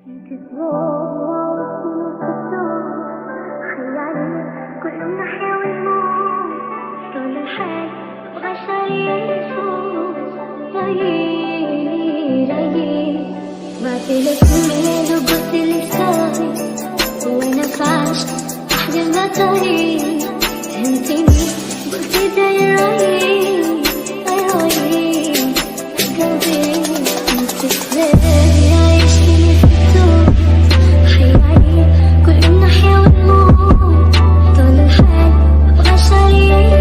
انتظار وصول خيالي كل ناحية والموت طول الحال بغشري يشوف رايي ما تلتمي لو قلت لي سوري وانا فاش احلى المطاري فهمتيني قلتي زي رايي